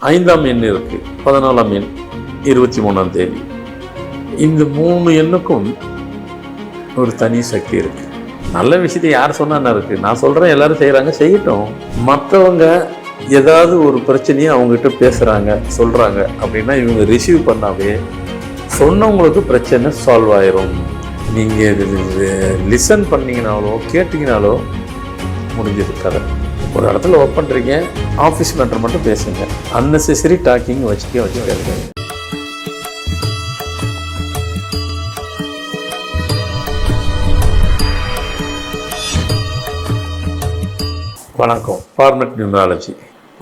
5ஆம் எண் இருக்குது, 14ஆம் எண், 23ஆம் தேதி. இந்த 3 எண்ணுக்கும் ஒரு தனி சக்தி இருக்குது. நல்ல விஷயத்தை யார் சொன்னா இருக்குது, நான் சொல்கிறேன், எல்லோரும் செய்கிறாங்க, செய்யட்டும். மற்றவங்க ஏதாவது ஒரு பிரச்சனையை அவங்ககிட்ட பேசுகிறாங்க, சொல்கிறாங்க அப்படின்னா இவங்க ரிசீவ் பண்ணாவே சொன்னவங்களுக்கு பிரச்சனை சால்வ் ஆயிரும். நீங்கள் லிசன் பண்ணிங்கனாலோ கேட்டிங்கனாலோ முடிஞ்சது கதை. ஒரு இடத்துல ஒர்க் பண்ணுறீங்க, ஆஃபீஸ் மேட்டர் மட்டும் பேசுங்க, அன்னெசரி டாக்கிங் வச்சுக்க. வணக்கம். ஃபார்மட் நியூமராலஜி,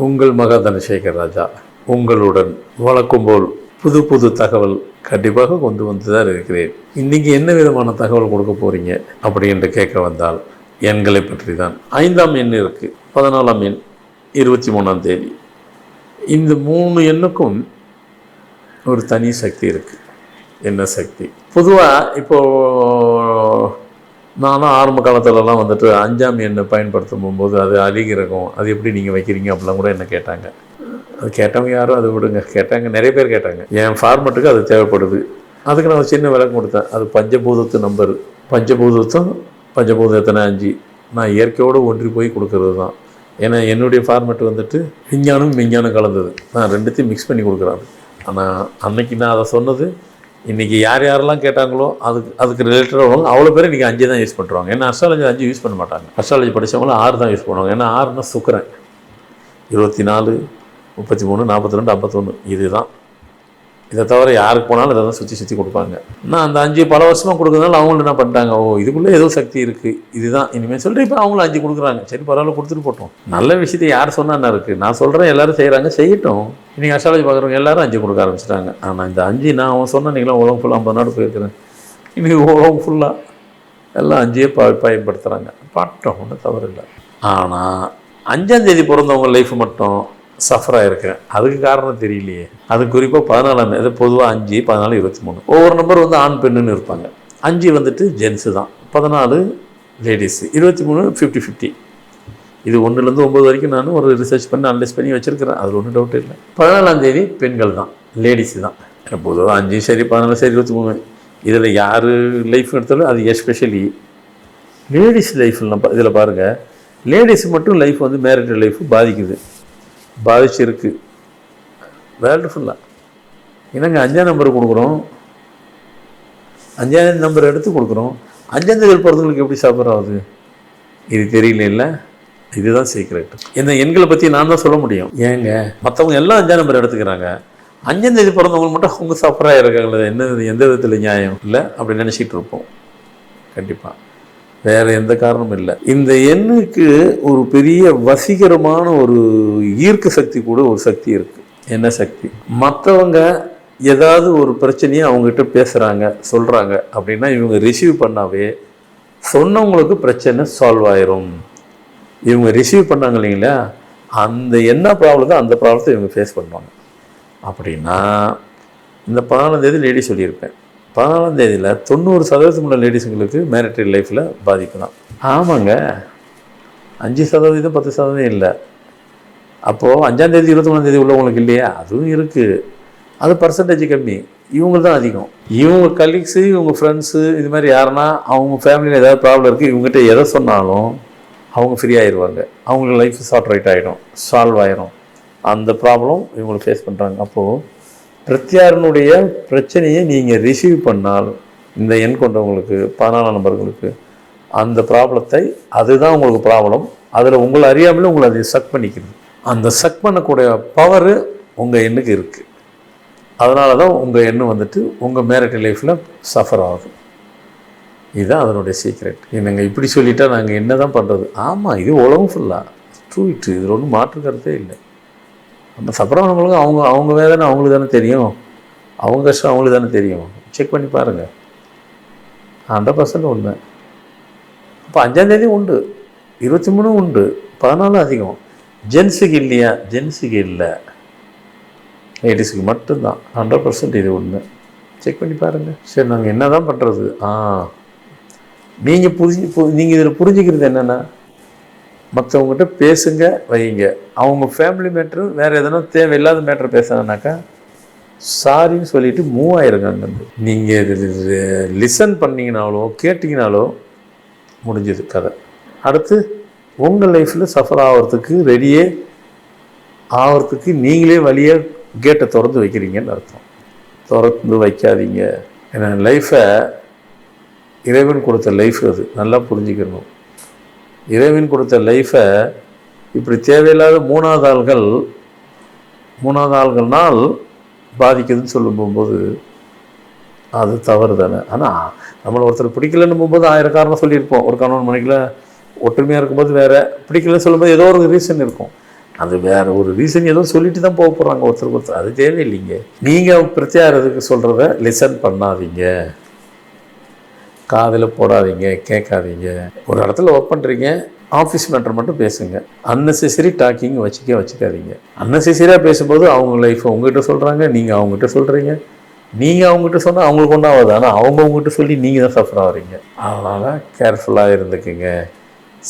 உங்கள் மகா தனசேகர் ராஜா உங்களுடன் வழக்கம் போல் புது புது தகவல் கண்டிப்பாக கொண்டு வந்து தான் இருக்கிறேன். இன்றைக்கி என்ன விதமான தகவல் கொடுக்க போகிறீங்க அப்படின்னு கேட்க வந்தால் எண்களை பற்றி தான். 5ஆம் எண் இருக்குது, 14ஆம் எண், 23ஆம் தேதி. இந்த 3 எண்ணுக்கும் ஒரு தனி சக்தி இருக்குது. என்ன சக்தி? பொதுவாக இப்போது நானும் ஆரம்ப காலத்துலலாம் வந்துட்டு 5ஆம் எண்ணை பயன்படுத்தும் போகும்போது அது அதிகிரகம், அது எப்படி நீங்கள் வைக்கிறீங்க அப்படிலாம் கூட என்ன கேட்டாங்க. அது கேட்டவங்க யாரும் அதை விடுங்க, கேட்டாங்க, நிறைய பேர் கேட்டாங்க. என் ஃபார்மெட்டுக்கு அது தேவைப்படுது. அதுக்கு நான் சின்ன விளக்கம் கொடுத்தேன். அது பஞ்சபூதத்து நம்பர், பஞ்சபூதம் எத்தனை 5, நான் இயற்கையோடு ஒன்றி போய் கொடுக்கறது தான். ஏன்னா என்னுடைய ஃபார்மெட் வந்துட்டு விஞ்ஞானம் கலந்தது. நான் ரெண்டுத்தையும் மிக்ஸ் பண்ணி கொடுக்குறாங்க. ஆனால் அன்னைக்கு நான் அதை சொன்னது, இன்றைக்கி யாரெல்லாம் கேட்டாங்களோ அதுக்கு ரிலேட்டடாக அவ்வளோ பேர் இன்றைக்கி 5 தான் யூஸ் பண்ணுறாங்க. ஏன்னா அஸ்ட்ராலஜி 5 யூஸ் பண்ண மாட்டாங்க. அஸ்ட்ராலஜி படித்தவங்களும் 6 தான் யூஸ் பண்ணுவாங்க. ஏன்னா 6னா சுக்கிரன், 24, 33, 42, 51 இதுதான். இதை தவிர யாருக்கு போனாலும் இதை தான் சுற்றி கொடுப்பாங்க. நான் அந்த 5 பல வருஷமாக கொடுக்குறதுனால அவங்களும் என்ன பண்ணிட்டாங்க, இதுக்குள்ளே ஏதோ சக்தி இருக்குது, இதுதான் இனிமேல் சொல்லிட்டு இப்போ அவங்களும் 5 கொடுக்குறாங்க. சரி, பரவாயில்ல, கொடுத்துட்டு போட்டோம். நல்ல விஷயத்தை யார் சொன்னா இருக்குது, நான் சொல்கிறேன், எல்லோரும் செய்கிறாங்க, செய்யட்டும். இன்றைக்கி அஸ்ட்ராலஜி பார்க்குறவங்க எல்லோரும் 5 கொடுக்க ஆரம்பிச்சிட்டாங்க. ஆனால் இந்த 5 நான் அவன் சொன்ன நீங்களாம் உலகம் ஃபுல்லாக 50 நாடு போயிருக்கிறேன். இன்றைக்கி உலகம் ஃபுல்லாக எல்லாம் 5 பயன்படுத்துகிறாங்க. பாட்டோம், ஒன்றும் தவறு இல்லை. ஆனால் 5ஆம் தேதி பிறந்தவங்க லைஃப் மட்டும் சஃபராக இருக்கேன். அதுக்கு காரணம் தெரியலையே. அது குறிப்பாக 14ஆம் தேதி, பொதுவாக 5, 14, 23 ஒவ்வொரு நம்பர் வந்து ஆண் பெண்ணுன்னு இருப்பாங்க. 5 வந்துட்டு ஜென்ஸு தான், 14 லேடிஸு, 23 50-50. இது 1லேருந்து 9 வரைக்கும் நான் ஒரு ரிசர்ச் பண்ணி அனலைஸ் பண்ணி வச்சுருக்கிறேன். அதில் ஒன்றும் டவுட் இல்லை. 14ஆம் தேதி பெண்கள் தான், லேடிஸு தான். பொதுவாக 5 சரி, 14 சரி, 23 இதில் யார் லைஃப் எடுத்தாலும் அது எஸ்பெஷலி லேடிஸ் லைஃப்பில் இதில் பாருங்கள், லேடிஸ் மட்டும் லைஃப் வந்து மேரிட்டல் லைஃப் பாதிச்சிருக்கு வேர்ல்டு ஃபுல்லாக. என்னங்க 5ஆம் நம்பர் கொடுக்குறோம், 5ஆம் நம்பர் எடுத்து கொடுக்குறோம், 5ஆம் தேதி போகிறதுங்களுக்கு எப்படி சஃபர் ஆகுது? இது தெரியல இல்லை. இதுதான் சீக்ரெட். இந்த எண்களை பற்றி நான் தான் சொல்ல முடியும். ஏங்க மற்றவங்க எல்லாம் 5ஆம் நம்பர் எடுத்துக்கிறாங்க, 5ஆம் தேதி பிறந்தவங்க மட்டும் அவங்க சஃபராக இருக்காங்களே, என்ன எந்த விதத்தில் நியாயம் இல்லை அப்படின்னு நினச்சிட்டு இருப்போம். கண்டிப்பாக வேறு எந்த காரணமும் இல்லை. இந்த எண்ணுக்கு ஒரு பெரிய வசீகரமான ஒரு ஈர்க்க சக்தி கூட ஒரு சக்தி இருக்குது. என்ன சக்தி? மற்றவங்க ஏதாவது ஒரு பிரச்சனையை அவங்ககிட்ட பேசுகிறாங்க, சொல்கிறாங்க அப்படின்னா இவங்க ரிசீவ் பண்ணாவே சொன்னவங்களுக்கு பிரச்சனை சால்வ் ஆயிரும். இவங்க ரிசீவ் பண்ணாங்க இல்லைங்களா, அந்த என்ன ப்ராப்ளம் தான் அந்த ப்ராப்ளத்தை இவங்க ஃபேஸ் பண்ணுவாங்க. அப்படின்னா இந்த 14ஆம் தேதி லேடி சொல்லியிருப்பேன், 14ஆம் தேதியில் 90% உள்ள லேடிஸுங்களுக்கு மேரிட்டல் லைஃப்பில் பாதிப்பு தான். ஆமாங்க, 5%, 10% இல்லை. அப்போது 5ஆம் தேதி 23ஆம் தேதி உள்ளவங்களுக்கு இல்லையா? அதுவும் இருக்குது. அது பர்சன்டேஜ் கம்மி. இவங்க தான் அதிகம். இவங்க கலீக்ஸு, இவங்க ஃப்ரெண்ட்ஸு, இது மாதிரி யாருன்னா அவங்க ஃபேமிலியில் ஏதாவது ப்ராப்ளம் இருக்குது, இவங்ககிட்ட எதை சொன்னாலும் அவங்க ஃப்ரீ ஆகிடுவாங்க. அவங்களுக்கு லைஃப் சார்ட் ரைட் ஆகிடும், சால்வ் ஆகிடும். அந்த ப்ராப்ளம் இவங்களை ஃபேஸ் பண்ணுறாங்க. அப்போது பிரத்யாரனுடைய பிரச்சனையை நீங்கள் ரிசீவ் பண்ணால் இந்த எண் கொண்டவங்களுக்கு, 14ஆம் நம்பர்களுக்கு அந்த ப்ராப்ளத்தை, அதுதான் உங்களுக்கு ப்ராப்ளம், அதில் உங்களை அறியாமலே உங்களை அதை சக் பண்ணிக்கிறது. அந்த சக் பண்ணக்கூடிய பவரு உங்கள் எண்ணுக்கு இருக்குது. அதனால தான் உங்கள் எண்ணு வந்துட்டு உங்கள் மேரிட்டல் லைஃப்பில் சஃபர் ஆகுது. இதுதான் அதனுடைய சீக்ரெட். என்னங்க இப்படி சொல்லிட்டா நாங்கள் என்ன தான் பண்ணுறது? ஆமாம், இது உலகம் ஃபுல்லாக ட்ரூட்டு, இதில் ஒன்றும் மாற்று கருத்தே இல்லை. நம்ம சஃபர் ஆனவங்களுக்கு அவங்க வேதனை அவங்களுக்கு தானே தெரியும், அவங்க கஷ்டம் அவங்களுக்கு தானே தெரியும். செக் பண்ணி பாருங்கள், 100% உண்மை. அப்போ 5ஆம் தேதி உண்டு, 23 உண்டு, 14 அதிகம். ஜென்ஸுக்கு இல்லையா? ஜென்ஸுக்கு இல்லை, லேடிஸுக்கு மட்டும்தான். 100% இது உண்மை. செக் பண்ணி பாருங்கள். சரி, நாங்கள் என்ன தான் பண்ணுறது? நீங்கள் இதில் புரிஞ்சுக்கிறது என்னென்னா, மற்றவங்ககிட்ட பேசுங்க, வைங்க. அவங்க ஃபேமிலி மேட்ரு வேறு எதனா தேவையில்லாத மேட்ரு பேசுனாக்கா சாரின்னு சொல்லிவிட்டு மூவ் ஆயிருங்க அங்கேருந்து. நீங்கள் லிசன் பண்ணிங்கனாலோ கேட்டிங்கனாலோ முடிஞ்சது கதை. அடுத்து உங்கள் லைஃப்பில் சஃபர் ஆகிறதுக்கு ரெடியே ஆகிறதுக்கு நீங்களே வழியை கேட்டை திறந்து வைக்கிறீங்கன்னு அர்த்தம். திறந்து வைக்காதீங்க. ஏன்னா லைஃப்பை இறைவன் கொடுத்த லைஃப் அது நல்லா புரிஞ்சுக்கணும். இறைவன் கொடுத்த லைஃப்பை இப்படி தேவையில்லாத மூணாவது ஆள்கள்னால் பாதிக்குதுன்னு சொல்லும்போது அது தவறு தானே. ஆனால் நம்மளை ஒருத்தர் பிடிக்கலன்னு போகும்போது 1000 காரணம் சொல்லியிருப்போம். ஒரு கணவன் மனைவில ஒற்றுமையாக இருக்கும்போது வேறு, பிடிக்கலன்னு சொல்லும்போது ஏதோ ஒரு ரீசன் இருக்கும். அது வேறு ஒரு ரீசன் ஏதோ சொல்லிட்டு தான் போக போகிறாங்க ஒருத்தருக்கு. அது தேவையில்லைங்க. நீங்கள் பிரத்யாரத்துக்கு சொல்கிறத லிசன் பண்ணாதீங்க, காதில் போடாதீங்க, கேட்காதீங்க. ஒரு இடத்துல ஒர்க் பண்ணுறீங்க, ஆஃபீஸ் மேட்டர் மட்டும் பேசுங்க. அன்னெசரி டாக்கிங் வச்சுக்காதீங்க. அன்னெசரியாக பேசும்போது அவங்க லைஃப்பை உங்ககிட்ட சொல்கிறாங்க, நீங்கள் அவங்ககிட்ட சொல்கிறீங்க. நீங்கள் அவங்ககிட்ட சொன்னால் அவங்களுக்கு ஒன்றாவது, ஆனால் அவங்க அவங்ககிட்ட சொல்லி நீங்கள் தான் சஃபர் ஆகிறீங்க. அதனால் கேர்ஃபுல்லாக இருந்துக்குங்க.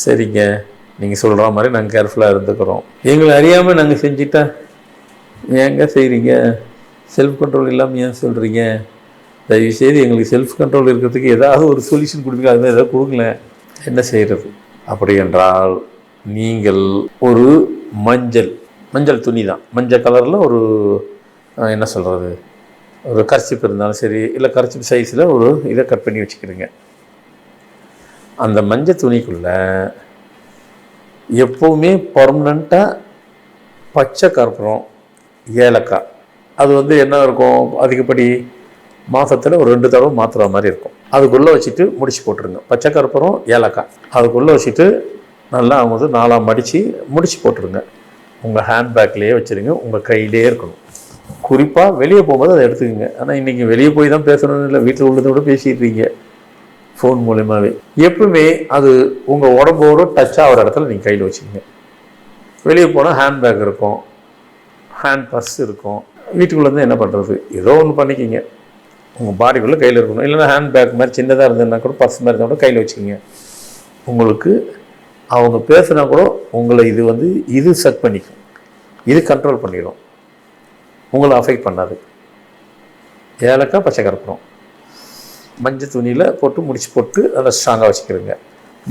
சரிங்க, நீங்கள் சொல்கிற மாதிரி நாங்கள் கேர்ஃபுல்லாக இருந்துக்கிறோம். எங்களை அறியாமல் நாங்கள் செஞ்சுட்டா ஏங்க செய்கிறீங்க? செல்ஃப் கண்ட்ரோல் இல்லாமல் ஏன் சொல்கிறீங்க? தயவுசெய்து எங்களுக்கு செல்ஃப் கண்ட்ரோல் இருக்கிறதுக்கு ஏதாவது ஒரு சொல்யூஷன் கொடுங்க. அதுமாதிரி ஏதாவது கொடுங்களேன். என்ன செய்கிறது? அப்படி என்றால் நீங்கள் ஒரு மஞ்சள் துணி தான், மஞ்சள் கலரில் ஒரு என்ன சொல்கிறது, ஒரு கர்ச்சிப் இருந்தாலும் சரி, இல்லை கர்ச்சிப் சைஸில் ஒரு இதை கட் பண்ணி வச்சுக்கிறீங்க. அந்த மஞ்சள் துணிக்குள்ளே எப்போவுமே பர்மனண்ட்டாக பச்சை கற்பூரம், ஏலக்காய், அது என்ன இருக்கும், அதிகப்படி மாதத்தில் ஒரு 2 தடவை மாற்றுற மாதிரி இருக்கும். அதுக்குள்ளே வச்சுட்டு முடிச்சு போட்டுருங்க. பச்சை கற்பூரம், ஏலக்காய் அதுக்குள்ளே வச்சுட்டு நல்லா அவங்க 4ஆக மடித்து முடிச்சு போட்டுருங்க. உங்கள் ஹேண்ட்பேக்லேயே வச்சுருங்க, உங்கள் கையிலே இருக்கணும். குறிப்பாக வெளியே போகும்போது அதை எடுத்துக்கோங்க. ஆனால் இன்றைக்கி வெளியே போய் தான் பேசணும்னு இல்லை, வீட்டில் உள்ளதை விட பேசிடுறீங்க ஃபோன் மூலமாகவே. எப்பவுமே அது உங்கள் உடம்போடு டச் ஆகிற இடத்துல நீங்கள் கையில் வச்சுக்கோங்க. வெளியே போனால் ஹேண்ட்பேக் இருக்கும், ஹேண்ட் பர்ஸ் இருக்கும். வீட்டுக்குள்ளேருந்து என்ன பண்ணுறது, ஏதோ ஒன்று பண்ணிக்கிங்க. உங்கள் பாடிக்குள்ளே கையில் இருக்கணும். இல்லைன்னா ஹேண்ட் பேக் மாதிரி சின்னதாக இருந்ததுன்னா கூட, பர்ஸ் மாதிரி இருந்தால் கூட கையில் வச்சுக்கோங்க. உங்களுக்கு அவங்க பேசுனா கூட உங்களை இது செட் பண்ணிக்கும், இது கண்ட்ரோல் பண்ணிடும், உங்களை அஃபெக்ட் பண்ணாது. ஏலக்காய், பச்சை கற்பூரம், மஞ்சள் துணியில் போட்டு முடிச்சு போட்டு அதை ஸ்ட்ராங்காக வச்சுக்கிறோங்க.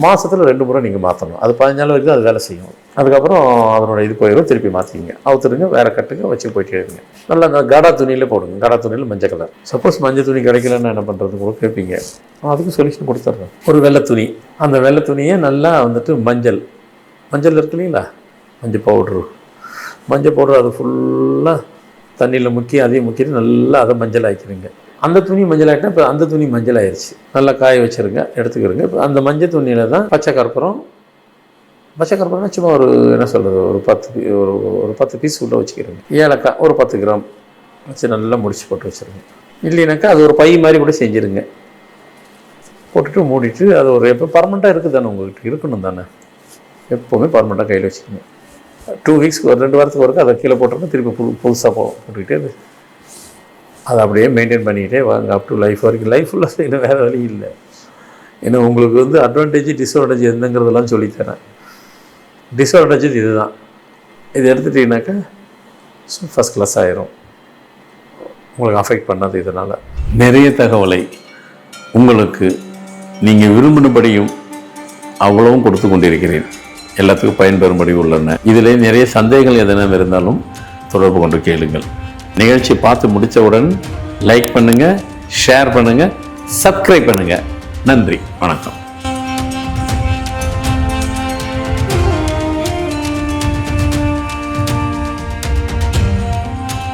மாதத்தில் 2 முறை நீங்கள் மாற்றணும். அது 15 நாள் வரைக்கும் அது வேலை செய்யும். அதுக்கப்புறம் அதனோட இது போயிடும், திருப்பி மாற்றிக்கிங்க, அவுத்துருங்க, வேறு கட்டுங்க, வச்சு போயிட்டே இருங்க. நல்லா அந்த கடா துணியில் போடுங்க. கடா துணியில் மஞ்சள் கலர். சப்போஸ் மஞ்சள் துணி கிடைக்கலன்னா என்ன பண்ணுறது கூட கேட்பீங்க. அதுக்கு சொல்யூஷன் கொடுத்துட்றேன். ஒரு வெள்ளை துணி, அந்த வெள்ளை துணியை நல்லா மஞ்சள் இருக்கு இல்லைங்களா, மஞ்சள் பவுட்ரு அது ஃபுல்லாக தண்ணியில் முக்கி, அதையும் முக்கிட்டு நல்லா அதை மஞ்சள் ஆக்கிடுங்க. அந்த துணி மஞ்சள் ஆகிட்டா இப்போ அந்த துணி மஞ்சள் ஆயிடுச்சு. நல்லா காய வச்சுருங்க, எடுத்துக்கிறங்க. இப்போ அந்த மஞ்சள் துணியில் தான் பச்சை கற்பூரம்னா சும்மா ஒரு என்ன சொல்கிறது, ஒரு 10 பீஸ் உள்ள வச்சுக்கிறேங்க. ஏலக்காய் ஒரு 10 கிராம் வச்சு நல்லா முடிச்சு போட்டு வச்சுருங்க. இல்லைனாக்கா அது ஒரு பை மாதிரி கூட செஞ்சுருங்க. போட்டுட்டு மூடிட்டு அது ஒரு எப்போ பர்மனெண்ட்டாக இருக்குது தானே, உங்கள்கிட்ட இருக்கணும் தானே, எப்போவுமே பர்மனெண்ட்டாக கையில் வச்சுக்கோங்க. 2 வீக்ஸ்க்கு ஒரு 2 வாரத்துக்கு ஒருக்க அதை கீழே போட்டுருங்க, திருப்பி புதுசாக போட்டுக்கிட்டே அதை அப்படியே மெயின்டைன் பண்ணிக்கிட்டே வாங்க, அப் டு லைஃப் வரைக்கும். லைஃப் ஃபுல்லாக செய்யணும், வேறு வழி இல்லை. ஏன்னா உங்களுக்கு அட்வான்டேஜ் டிஸ்அட்வான்டேஜ் என்னங்கிறதெல்லாம் சொல்லித்தரேன். டிஸ்அட்வான்டேஜ் இதுதான். இது எடுத்துட்டீங்கன்னாக்கா ஃபஸ்ட் கிளாஸ் ஆயிரும், உங்களுக்கு அஃபெக்ட் பண்ணாது. இதனால் நிறைய தகவலை உங்களுக்கு நீங்கள் விரும்பினபடியும் அவ்வளவும் கொடுத்து கொண்டிருக்கிறேன். எல்லாத்துக்கும் பயன்பெறும்படி உள்ளன. இதில் நிறைய சந்தேகங்கள் எதனா இருந்தாலும் தொடர்பு கொண்டு கேளுங்கள். நிகழ்ச்சி பார்த்து முடித்தவுடன் லைக் பண்ணுங்கள், ஷேர் பண்ணுங்கள், சப்ஸ்கிரைப் பண்ணுங்கள். நன்றி, வணக்கம்.